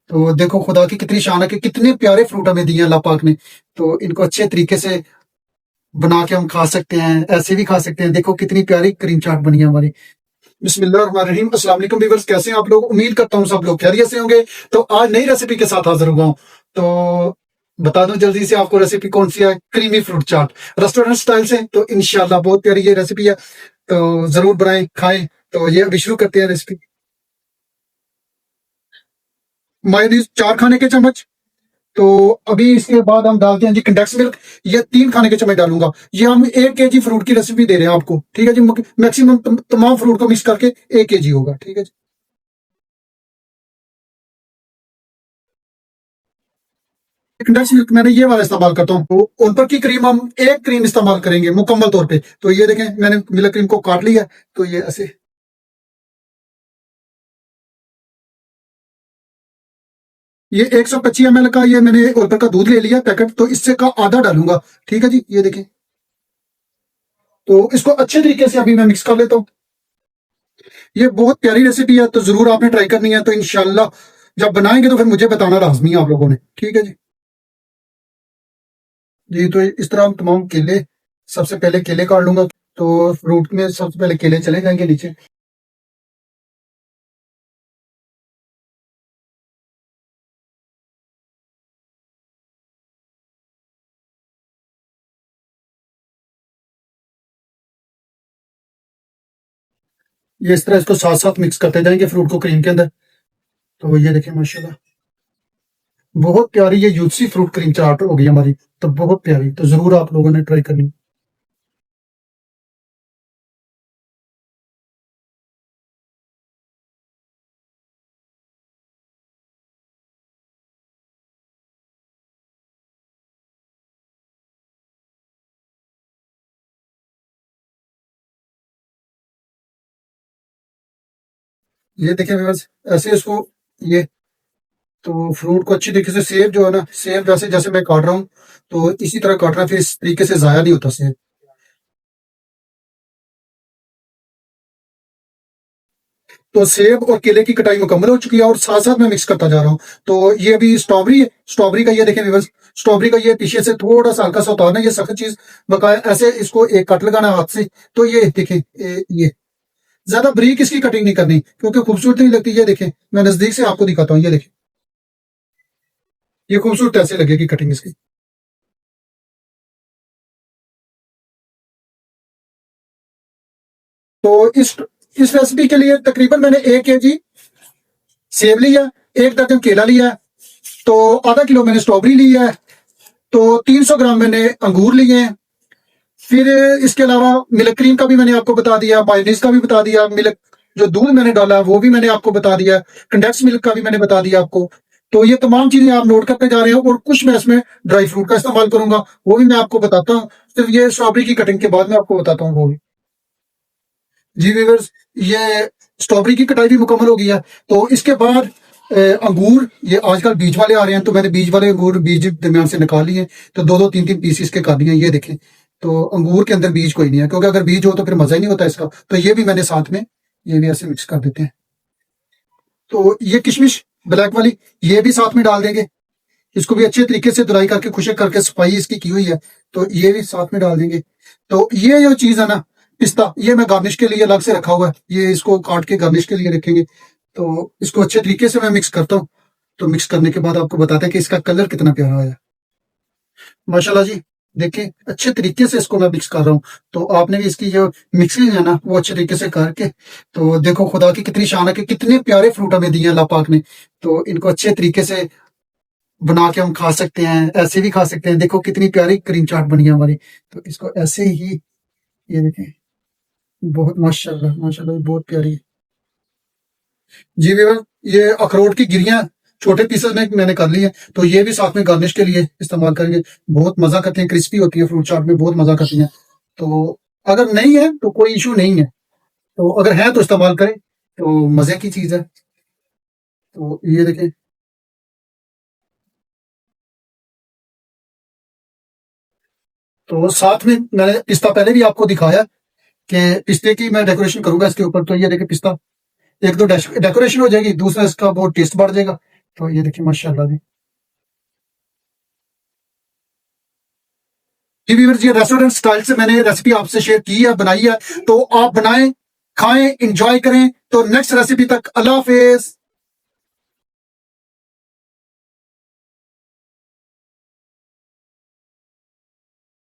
तो देखो खुदा की कितनी शान है कि कितने प्यारे फ्रूट हमें दिए अल्लाह पाक ने। तो इनको अच्छे तरीके से बना के हम खा सकते हैं, ऐसे भी खा सकते हैं। देखो कितनी प्यारी क्रीम चाट बनी है हमारी। बिस्मिल्लाहिर्रहमानिर्रहीम। अस्सलाम वालेकुम व्यूअर्स, कैसे हैं आप लोग? उम्मीद करता हूँ सब लोग खैरियत से होंगे। तो आज नई रेसिपी के साथ हाजिर हुआ हूँ। तो बता दूं जल्दी से आपको रेसिपी कौन सी है, क्रीमी फ्रूट चाट रेस्टोरेंट स्टाइल से। तो इंशाल्लाह बहुत प्यारी ये रेसिपी है, तो जरूर बनाएं खाएं। तो ये अभी शुरू करते हैं रेसिपी। मायोनीज 4 खाने के चम्मच। तो अभी इसके बाद हम डालते हैं जी कंडेंस मिल्क। ये 3 खाने के चम्मच डालूंगा। ये हम 1 kg फ्रूट की रेसिपी दे रहे हैं आपको, ठीक है जी। मैक्सिमम तमाम फ्रूट को मिक्स करके 1 kg होगा, ठीक है जी। कंडेंस मिल्क मैंने ये वाला इस्तेमाल करता हूँ। तो ऊपर की क्रीम हम 1 क्रीम इस्तेमाल करेंगे मुकम्मल तौर पे। तो ये देखें मैंने मिल्क क्रीम को काट लिया। तो ये ऐसे ये 125 ml का ये मैंने ऊपर का दूध ले लिया पैकेट। तो इससे का आधा डालूंगा, ठीक है जी। ये देखें। तो इसको अच्छे तरीके से अभी मैं मिक्स कर लेता हूँ। ये बहुत प्यारी रेसिपी है, तो जरूर आपने ट्राई करनी है। तो इंशाल्लाह जब बनाएंगे तो फिर मुझे बताना लाजमी है आप लोगों ने, ठीक है जी। जी तो इस तरह हम तमाम केले, सबसे पहले केले काट लूंगा। तो फ्रूट में सबसे पहले केले चले जाएंगे नीचे। ये इस तरह इसको साथ साथ मिक्स करते जाएंगे फ्रूट को क्रीम के अंदर। तो ये देखें माशाल्लाह बहुत प्यारी ये यूसी फ्रूट क्रीम चाट हो गई हमारी। तो बहुत प्यारी, तो जरूर आप लोगों ने ट्राई करनी। ये देखें व्यूअर्स, ऐसे इसको ये तो फ्रूट को अच्छी तरीके से सेब जो है ना, सेब जैसे जैसे मैं काट रहा हूँ तो इसी तरह काटना, फिर इस तरीके से जाया नहीं होता सेब। तो सेब और केले की कटाई मुकम्मल हो चुकी है और साथ साथ मैं मिक्स करता जा रहा हूँ। तो ये अभी स्ट्रॉबेरी है, स्ट्रॉबेरी का ये देखें व्यूअर्स, स्ट्रॉबेरी का ये पीछे से थोड़ा सा हल्का सा उतारना, ये सख्त चीज बकाया ऐसे इसको एक कट लगाना हाथ से। तो ये देखें ये ज्यादा ब्रीक इसकी कटिंग नहीं करनी क्योंकि खूबसूरत नहीं लगती। ये देखें मैं नजदीक से आपको दिखाता हूँ, ये देखें ये खूबसूरत ऐसे लगेगी कटिंग इसकी। तो इस रेसिपी के लिए तकरीबन मैंने 1 kg सेब लिया, 1 दर्जन केला लिया, तो आधा किलो मैंने स्ट्रॉबेरी ली है, तो 300 ग्राम मैंने अंगूर लिए हैं। फिर इसके अलावा मिल्क क्रीम का भी मैंने आपको बता दिया, मायोनीज का भी बता दिया, मिल्क जो दूध मैंने डाला वो भी मैंने आपको बता दिया, कंडेंस मिल्क का भी मैंने बता दिया आपको। तो ये तमाम चीजें आप नोट करते जा रहे हो और कुछ मैं इसमें ड्राई फ्रूट का इस्तेमाल करूंगा, वो भी मैं आपको बताता हूँ। सिर्फ ये स्ट्रॉबेरी की कटिंग के बाद मैं आपको बताता हूँ वो भी। जी व्यूअर्स, ये स्ट्रॉबेरी की कटाई भी मुकम्मल हो गई है। तो इसके बाद अंगूर, ये आजकल बीज वाले आ रहे हैं, तो मैंने बीज वाले अंगूर बीज दरमियान से निकाल लिए। तो दो दो तीन तीन पीस इसके कर दिए, ये देखें। तो अंगूर के अंदर बीज कोई नहीं है, क्योंकि अगर बीज हो तो फिर मजा ही नहीं होता इसका। तो ये भी मैंने साथ में ये भी ऐसे मिक्स कर देते हैं। तो ये किशमिश ब्लैक वाली ये भी साथ में डाल देंगे। इसको भी अच्छे तरीके से धुलाई करके खुशक करके सफाई इसकी की हुई है, तो ये भी साथ में डाल देंगे। तो ये जो चीज है ना, पिस्ता, ये मैं गार्निश के लिए अलग से रखा हुआ है, ये इसको काट के गार्निश के लिए रखेंगे। तो इसको अच्छे तरीके से मैं मिक्स करता हूँ। तो मिक्स करने के बाद आपको बताते हैं कि इसका कलर कितना प्यारा आया। माशाल्लाह जी, देखिए अच्छे तरीके से इसको मैं मिक्स कर रहा हूँ। तो आपने भी इसकी जो मिक्सिंग है ना वो अच्छे तरीके से करके, तो देखो खुदा की कितनी शान है कि कितने प्यारे फ्रूट हमें दिए अल्लाह पाक ने। तो इनको अच्छे तरीके से बना के हम खा सकते हैं, ऐसे भी खा सकते हैं। देखो कितनी प्यारी क्रीम चाट बनी है हमारी। तो इसको ऐसे ही, ये देखें, बहुत माशाल्लाह माशाल्लाह बहुत प्यारी है। जी विवर, ये अखरोट की गिरियां छोटे पीसेस में मैंने कर ली है, तो ये भी साथ में गार्निश के लिए इस्तेमाल करेंगे। बहुत मजा करते हैं, क्रिस्पी होती है फ्रूट चाट में, बहुत मजा करती हैं। तो अगर नहीं है तो कोई इशू नहीं है, तो अगर है तो इस्तेमाल करें, तो मजे की चीज है। तो ये देखें, तो साथ में मैंने पिस्ता पहले भी आपको दिखाया कि पिस्ते की मैं डेकोरेशन करूंगा इसके ऊपर। तो ये देखें पिस्ता, एक तो डेकोरेशन हो जाएगी, दूसरा इसका बहुत टेस्ट बढ़ जाएगा। तो ये देखिए माशाल्लाह जी व्यूअर्स, ये रेस्टोरेंट स्टाइल से मैंने रेसिपी आपसे शेयर की है, बनाई है, तो आप बनाएं, खाएं, एंजॉय करें। तो नेक्स्ट रेसिपी तक अल्लाह हाफिज।